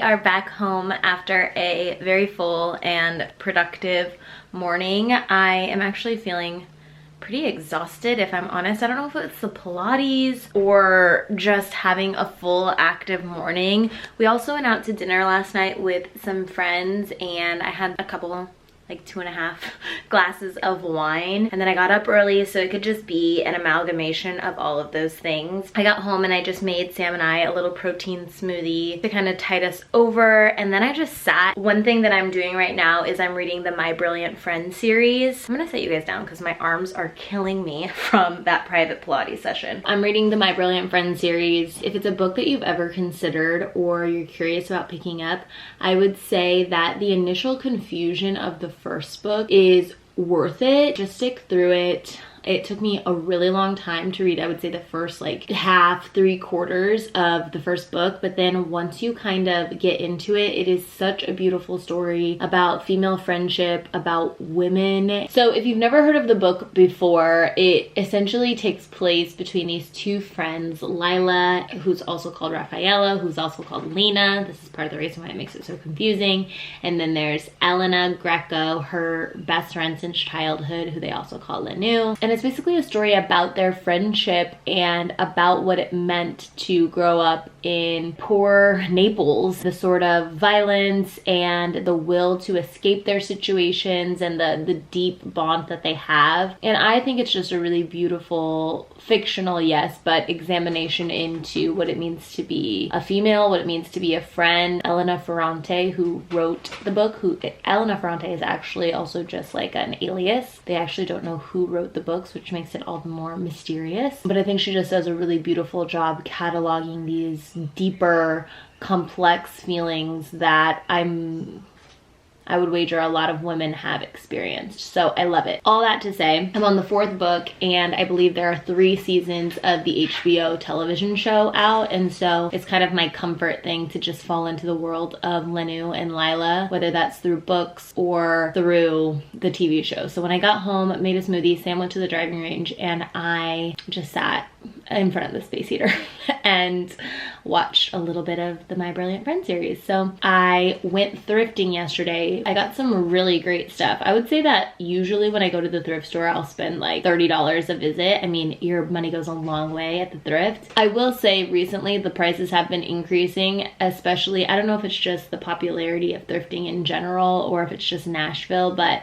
are back home after a very full and productive morning. I am actually feeling pretty exhausted, if I'm honest. I don't know if it's the Pilates or just having a full active morning. We also went out to dinner last night with some friends and I had a couple, like 2.5 glasses of wine, and then I got up early so it could just be an amalgamation of all of those things. I got home and I just made Sam and I a little protein smoothie to kind of tide us over, and then I just sat. One thing that I'm doing right now is I'm reading the My Brilliant Friend series. I'm gonna set you guys down because my arms are killing me from that private Pilates session. I'm reading the My Brilliant Friend series. If it's a book that you've ever considered or you're curious about picking up, I would say that the initial confusion of the first book is worth it. Just stick through it. It took me a really long time to read. I would say the first like half, 3/4 of the first book, but then once you kind of get into it, it is such a beautiful story about female friendship, about women. So if you've never heard of the book before, it essentially takes place between these two friends, Lila, who's also called Rafaela, who's also called Lena. This is part of the reason why it makes it so confusing. And then there's Elena Greco, her best friend since childhood, who they also call Lenu. And it's basically a story about their friendship and about what it meant to grow up in poor Naples, the sort of violence and the will to escape their situations and the deep bond that they have. And I think it's just a really beautiful, fictional, yes, but examination into what it means to be a female, what it means to be a friend. Elena Ferrante, who wrote the book, Elena Ferrante is actually also just like an alias. They actually don't know who wrote the books, which makes it all the more mysterious. But I think she just does a really beautiful job cataloging these deeper, complex feelings that I would wager a lot of women have experienced. So I love it. All that to say, I'm on the 4th book and I believe there are 3 seasons of the HBO television show out. And so it's kind of my comfort thing to just fall into the world of Lenu and Lila, whether that's through books or through the TV show. So when I got home, made a smoothie, Sam went to the driving range, and I just sat in front of the space heater and watched a little bit of the My Brilliant Friend series. So I went thrifting yesterday. I got some really great stuff. I would say that usually when I go to the thrift store, I'll spend like $30 a visit. I mean, your money goes a long way at the thrift. I will say recently the prices have been increasing, especially, I don't know if it's just the popularity of thrifting in general or if it's just Nashville, but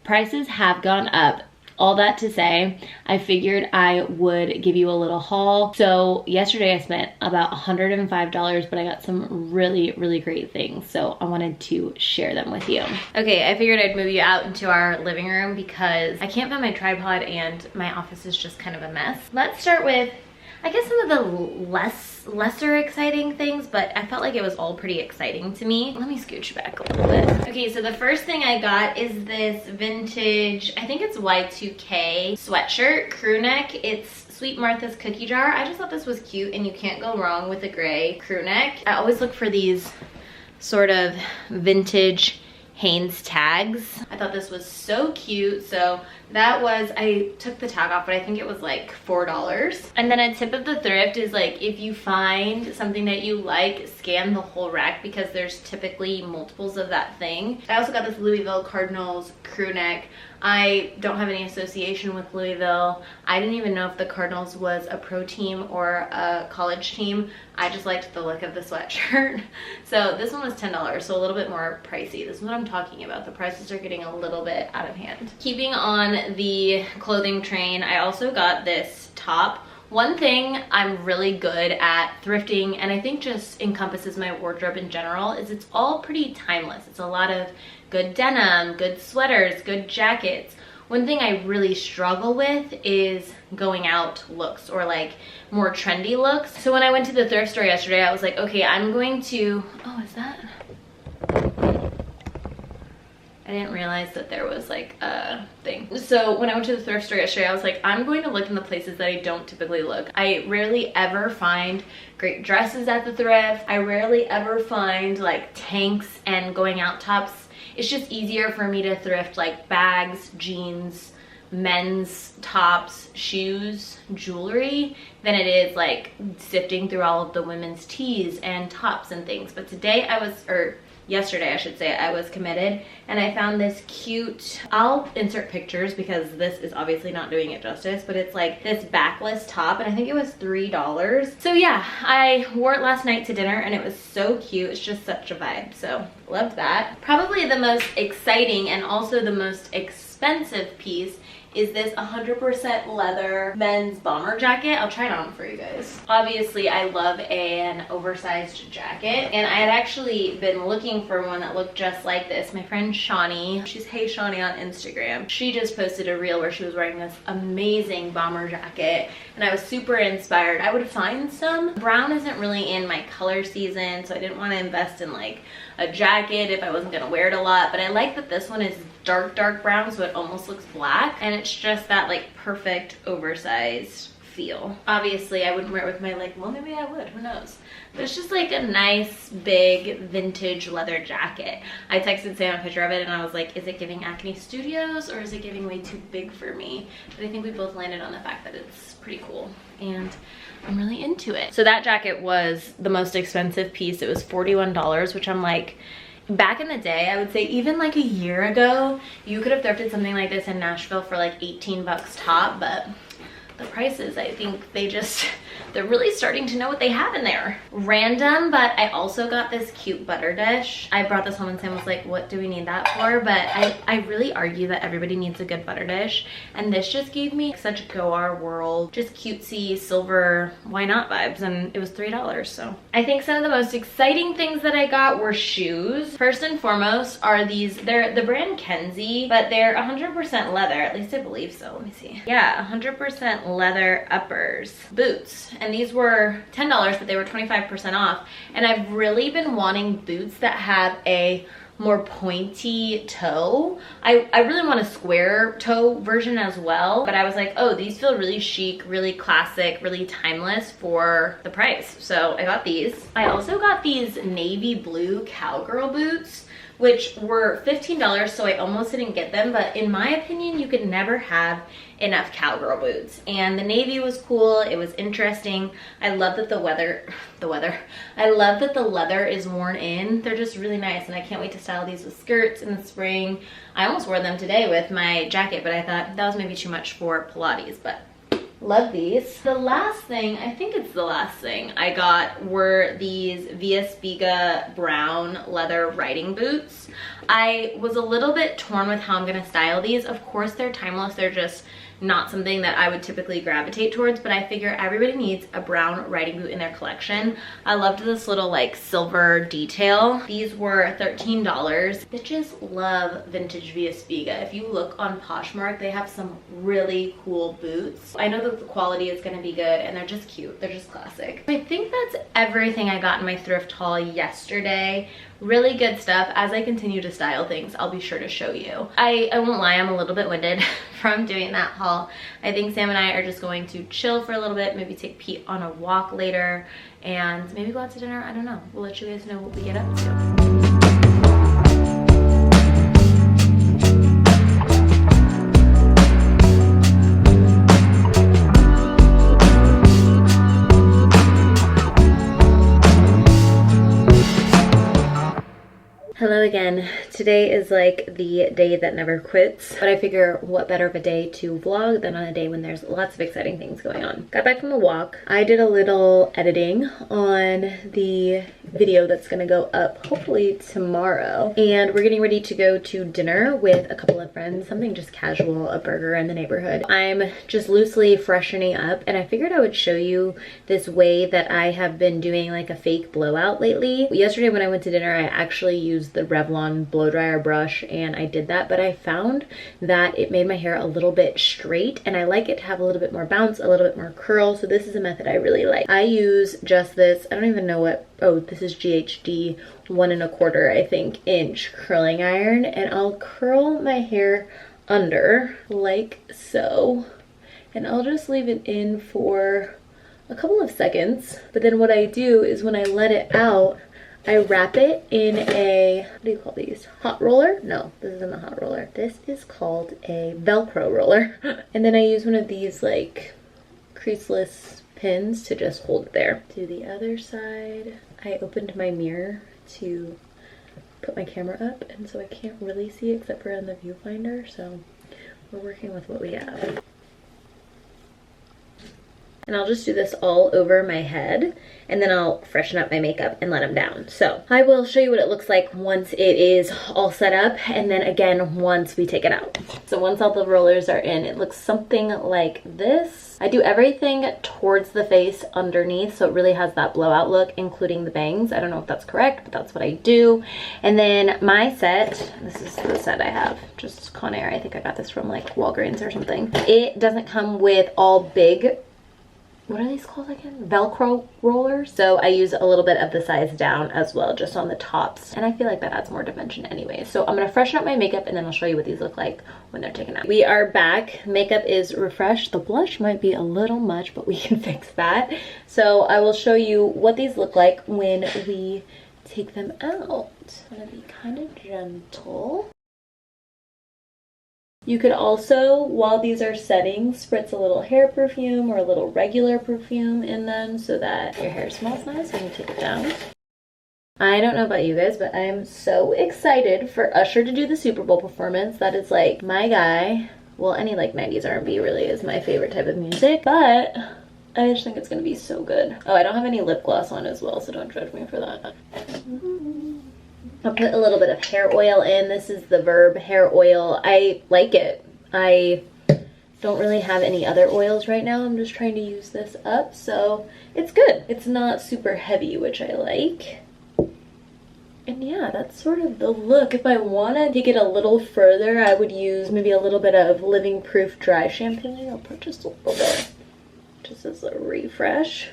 prices have gone up. All that to say, I figured I would give you a little haul. So yesterday I spent about $105, but I got some really, really great things. So I wanted to share them with you. Okay, I figured I'd move you out into our living room because I can't find my tripod and my office is just kind of a mess. Let's start with, I guess, some of the lesser exciting things, but I felt like it was all pretty exciting to me. Let me scooch back a little bit. Okay, so the first thing I got is this vintage, I think it's Y2K sweatshirt, crew neck. It's Sweet Martha's Cookie Jar. I just thought this was cute and you can't go wrong with a gray crew neck. I always look for these sort of vintage Hanes tags. I thought this was so cute. So that was, I took the tag off, but I think it was like $4. And then a tip of the thrift is like, if you find something that you like, scan the whole rack because there's typically multiples of that thing. I also got this Louisville Cardinals crew neck. I don't have any association with Louisville. I didn't even know if the Cardinals was a pro team or a college team. I just liked the look of the sweatshirt. So this one was $10, so a little bit more pricey. This is what I'm talking about. The prices are getting a little bit out of hand. Keeping on the clothing train, I also got this top. One thing I'm really good at thrifting, and I think just encompasses my wardrobe in general, is it's all pretty timeless. It's a lot of good denim, good sweaters, good jackets. One thing I really struggle with is going out looks or like more trendy looks. So when I went to the thrift store yesterday, I was like, okay, I'm going to, oh, is that? I didn't realize that there was like a thing. So when I went to the thrift store yesterday, I was like, I'm going to look in the places that I don't typically look. I rarely ever find great dresses at the thrift. I rarely ever find like tanks and going out tops. It's just easier for me to thrift like bags, jeans, men's tops, shoes, jewelry than it is like sifting through all of the women's tees and tops and things. But today yesterday I should say, I was committed and I found this cute, I'll insert pictures because this is obviously not doing it justice, but it's like this backless top and I think it was $3. So yeah, I wore it last night to dinner and it was so cute. It's just such a vibe. So loved that. Probably the most exciting and also the most expensive piece is this 100% leather men's bomber jacket. I'll try it on for you guys. Obviously, I love an oversized jacket, and I had actually been looking for one that looked just like this. My friend Shawnee, she's Hey Shawnee on Instagram, she just posted a reel where she was wearing this amazing bomber jacket, and I was super inspired. I would find some. Brown isn't really in my color season, so I didn't want to invest in like a jacket if I wasn't gonna wear it a lot, but I like that this one is dark brown, so it almost looks black, and it's just that like perfect oversized feel. Obviously I wouldn't wear it with my, like, well, maybe I would, who knows, but it's just like a nice big vintage leather jacket. I texted Sam a picture of it and I was like, is it giving Acne Studios or is it giving way too big for me? But I think we both landed on the fact that it's pretty cool and I'm really into it. So that jacket was the most expensive piece. It was $41, which I'm like, back in the day, I would say even like a year ago, you could have thrifted something like this in Nashville for like 18 bucks top, but the prices, I think they're really starting to know what they have in there. Random, but I also got this cute butter dish. I brought this home and Sam was like, what do we need that for? But I really argue that everybody needs a good butter dish. And this just gave me such Go Our World, just cutesy, silver, why not vibes. And it was $3, so. I think some of the most exciting things that I got were shoes. First and foremost are these, they're the brand Kenzie, but they're 100% leather, at least I believe so, let me see. Yeah, 100% leather uppers, boots, and these were $10, but they were 25% off. And I've really been wanting boots that have a more pointy toe. I really want a square toe version as well, but I was like, oh, these feel really chic, really classic, really timeless for the price. So I got these. I also got these navy blue cowgirl boots, which were $15, so I almost didn't get them, but in my opinion, you could never have enough cowgirl boots. And the navy was cool, it was interesting. I love that I love that the leather is worn in. They're just really nice, and I can't wait to style these with skirts in the spring. I almost wore them today with my jacket, but I thought that was maybe too much for Pilates, but love these. The last thing, I think it's the last thing I got were these Via Spiga brown leather riding boots. I was a little bit torn with how I'm gonna style these. Of course they're timeless, they're just not something that I would typically gravitate towards, but I figure everybody needs a brown riding boot in their collection. I loved this little like silver detail. These were $13. Bitches love vintage Via Spiga. If you look on Poshmark, they have some really cool boots. I know that the quality is gonna be good and they're just cute. They're just classic. I think that's everything I got in my thrift haul yesterday. Really good stuff. As I continue to style things, I'll be sure to show you. I won't lie, I'm a little bit winded from doing that haul. I think Sam and I are just going to chill for a little bit, maybe take Pete on a walk later, and maybe go out to dinner. I don't know. We'll let you guys know what we get up to. Hello again. Today is like the day that never quits, but I figure what better of a day to vlog than on a day when there's lots of exciting things going on. Got back from a walk. I did a little editing on the video that's gonna go up hopefully tomorrow, and we're getting ready to go to dinner with a couple of friends, something just casual, a burger in the neighborhood. I'm just loosely freshening up, and I figured I would show you this way that I have been doing like a fake blowout lately. Yesterday when I went to dinner, I actually used the Revlon blow dryer brush and I did that, but I found that it made my hair a little bit straight, and I like it to have a little bit more bounce, a little bit more curl, so this is a method I really like. I use just this, I don't even know what, oh, this is GHD 1 1/4, I think, inch curling iron, and I'll curl my hair under like so, and I'll just leave it in for a couple of seconds. But then what I do is when I let it out, I wrap it in a, what do you call these? Hot roller? No, this isn't a hot roller. This is called a Velcro roller. And then I use one of these like creaseless pins to just hold it there. To the other side, I opened my mirror to put my camera up, and so I can't really see except for on the viewfinder, so we're working with what we have. And I'll just do this all over my head, and then I'll freshen up my makeup and let them down. So I will show you what it looks like once it is all set up, and then again once we take it out. So once all the rollers are in, it looks something like this. I do everything towards the face underneath, so it really has that blowout look, including the bangs. I don't know if that's correct, but that's what I do. And then my set, this is the set I have, just Conair. I think I got this from like Walgreens or something. It doesn't come with all big, what are these called again? Velcro rollers. So I use a little bit of the size down as well, just on the tops. And I feel like that adds more dimension anyway. So I'm gonna freshen up my makeup and then I'll show you what these look like when they're taken out. We are back. Makeup is refreshed. The blush might be a little much, but we can fix that. So I will show you what these look like when we take them out. I'm gonna be kind of gentle. You could also, while these are setting, spritz a little hair perfume or a little regular perfume in them so that your hair smells nice when you take it down. I don't know about you guys, but I am so excited for Usher to do the Super Bowl performance. That is like my guy. Well, any like 90s R&B really is my favorite type of music, but I just think it's gonna be so good. Oh, I don't have any lip gloss on as well, so don't judge me for that. I'll put a little bit of hair oil in. This is the Verb hair oil. I like it. I don't really have any other oils right now. I'm just trying to use this up, so it's good. It's not super heavy, which I like. And yeah, that's sort of the look. If I want to take it a little further, I would use maybe a little bit of Living Proof dry shampoo. I'll put just a little bit, just as a refresh.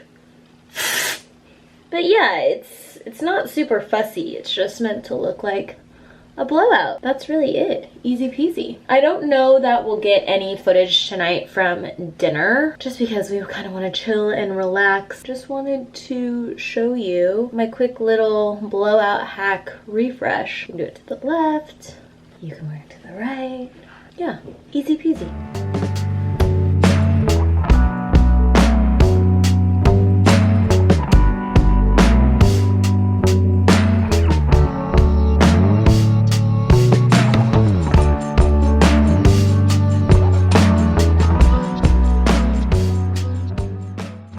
But yeah, it's not super fussy. It's just meant to look like a blowout. That's really it. Easy peasy. I don't know that we'll get any footage tonight from dinner, just because we kind of want to chill and relax. Just wanted to show you my quick little blowout hack refresh. You can do it to the left. You can wear it to the right. Yeah, easy peasy.